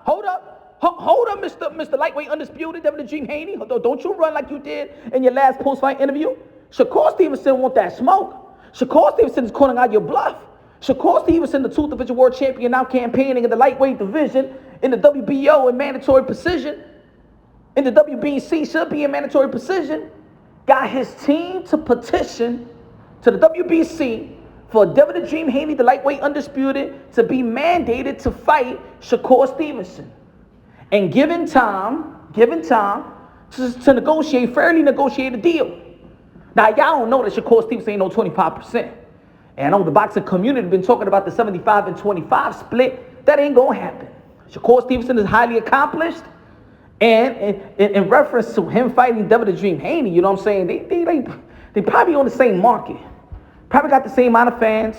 Hold up. Hold up, Mr. Lightweight Undisputed, Devin the Dream Haney. Don't you run like you did in your last post-fight interview. Shakur Stevenson want that smoke. Shakur Stevenson is calling out your bluff. Shakur Stevenson, the 2th Division World Champion, now campaigning in the lightweight division, in the WBO in mandatory precision, in the WBC should be in mandatory precision, got his team to petition to the WBC for Devin the Dream Haney, the lightweight undisputed, to be mandated to fight Shakur Stevenson. And given time to negotiate, fairly negotiate a deal. Now, y'all don't know that Shakur Stevenson ain't no 25%. And I know the boxing community been talking about the 75 and 25 split. That ain't gonna happen. Shakur Stevenson is highly accomplished. And in reference to him fighting Devin the Dream Haney, you know what I'm saying? They probably on the same market. Probably got the same amount of fans.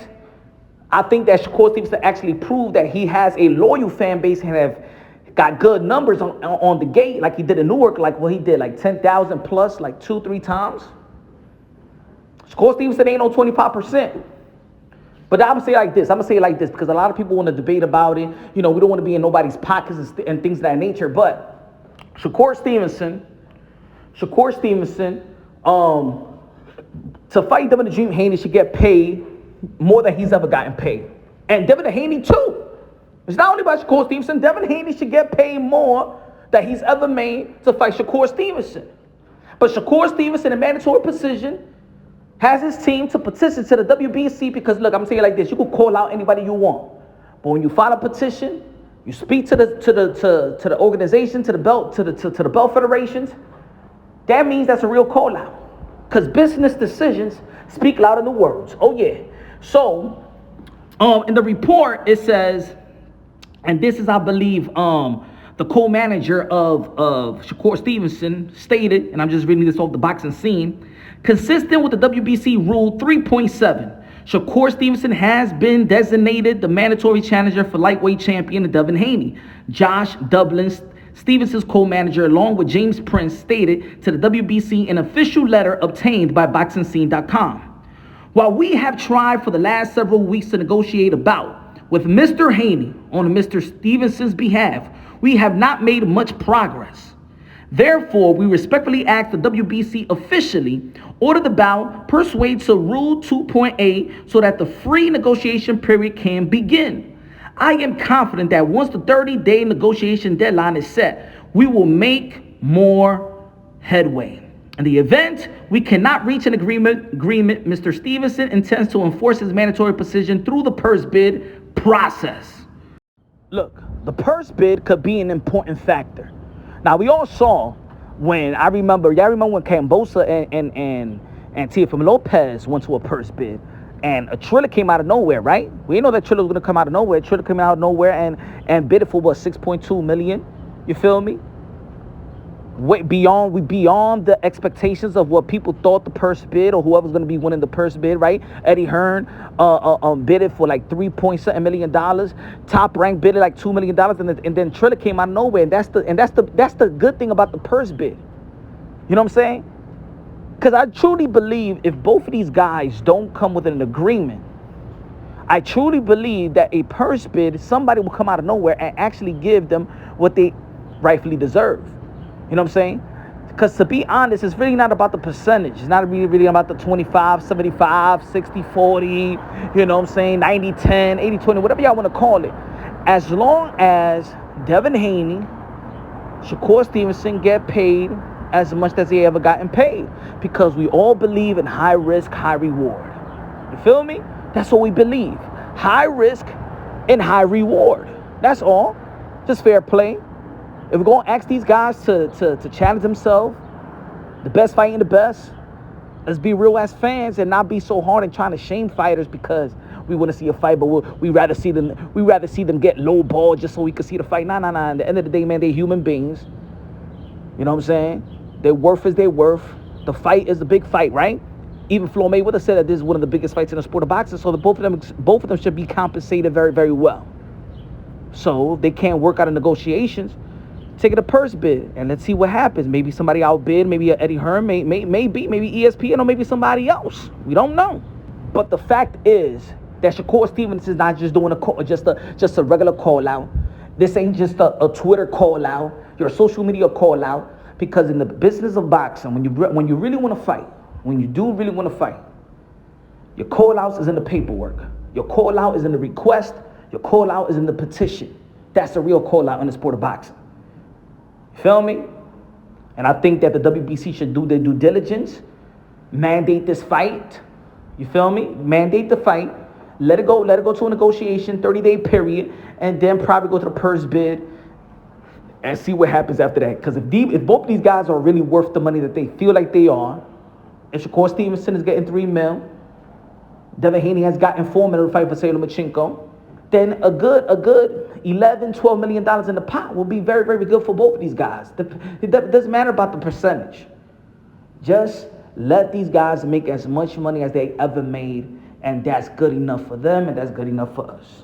I think that Shakur Stevenson actually proved that he has a loyal fan base and have got good numbers on the gate, like he did in Newark, like what he did, like 10,000 plus, like 2-3 times. Shakur Stevenson ain't no 25%. But I'm gonna say it like this, because a lot of people want to debate about it. You know, we don't want to be in nobody's pockets and things of that nature. But Shakur Stevenson, to fight Devin the Dream Haney should get paid more than he's ever gotten paid. And Devin Haney too. It's not only about Shakur Stevenson. Devin Haney should get paid more than he's ever made to fight Shakur Stevenson. But Shakur Stevenson in mandatory precision has his team to petition to the WBC because, look, I'm going to say it like this. You can call out anybody you want. But when you file a petition, you speak to the organization, to the belt federations, that means that's a real call out. Because business decisions speak louder than words. Oh, yeah. So, in the report, it says, and this is, I believe, the co-manager of Shakur Stevenson stated, and I'm just reading this off the boxing scene, consistent with the WBC Rule 3.7, Shakur Stevenson has been designated the mandatory challenger for lightweight champion Devin Haney. Josh Dublin, Stevenson's co-manager, along with James Prince, stated to the WBC an official letter obtained by BoxingScene.com. While we have tried for the last several weeks to negotiate a bout with Mr. Haney on Mr. Stevenson's behalf, we have not made much progress. Therefore, we respectfully ask the WBC officially order the bout pursuant to Rule 2.8 so that the free negotiation period can begin. I am confident that once the 30-day negotiation deadline is set, we will make more headway. In the event we cannot reach an agreement, Mr. Stevenson intends to enforce his mandatory position through the purse bid process. Look, the purse bid could be an important factor. Now, we all saw when, y'all remember when Cambosa and Teofimo Lopez went to a purse bid, and a Triller came out of nowhere, right? We didn't know that Triller was going to come out of nowhere. Triller came out of nowhere and bid it for, what, $6.2 million? You feel me? Beyond the expectations of what people thought the purse bid or whoever's going to be winning the purse bid, right? Eddie Hearn bid it for like $3.7 million. Top Rank bid it like $2 million, and then Triller came out of nowhere. And that's the good thing about the purse bid. You know what I'm saying? Because I truly believe if both of these guys don't come with an agreement, I truly believe that a purse bid, somebody will come out of nowhere and actually give them what they rightfully deserve. You know what I'm saying? Because to be honest, it's really not about the percentage. It's not really about the 25, 75, 60, 40, you know what I'm saying, 90, 10, 80, 20, whatever y'all want to call it. As long as Devin Haney, Shakur Stevenson get paid as much as they ever gotten paid. Because we all believe in high risk, high reward. You feel me? That's what we believe. High risk and high reward. That's all. Just fair play. If we're going to ask these guys to challenge themselves, the best fighting the best, let's be real as fans and not be so hard and trying to shame fighters because we want to see a fight, but we rather see them get low ball just so we can see the fight. Nah. At the end of the day, man, they're human beings. You know what I'm saying? Their worth is their worth. The fight is the big fight, right? Even Floyd Mayweather said that this is one of the biggest fights in the sport of boxing, so both of them should be compensated very, very well. So they can't work out of negotiations. Take it a purse bid and let's see what happens. Maybe somebody outbid, maybe Eddie Hearn, maybe ESPN, or maybe somebody else. We don't know. But the fact is that Shakur Stevenson is not just doing just a regular call out. This ain't just a Twitter call out, your social media call out, because in the business of boxing, when you really want to fight, when you do really want to fight, your call outs is in the paperwork. Your call out is in the request. Your call out is in the petition. That's the real call out in the sport of boxing. You feel me? And I think that the WBC should do their due diligence, mandate this fight. You feel me? Mandate the fight. Let it go to a negotiation, 30-day period, and then probably go to the purse bid and see what happens after that. Because if both of these guys are really worth the money that they feel like they are, and Shakur Stevenson is getting $3 million, Devin Haney has gotten $4 million to fight for Lomachenko, then a good $11-12 million in the pot will be very, very good for both of these guys. It doesn't matter about the percentage. Just let these guys make as much money as they ever made, and that's good enough for them, and that's good enough for us.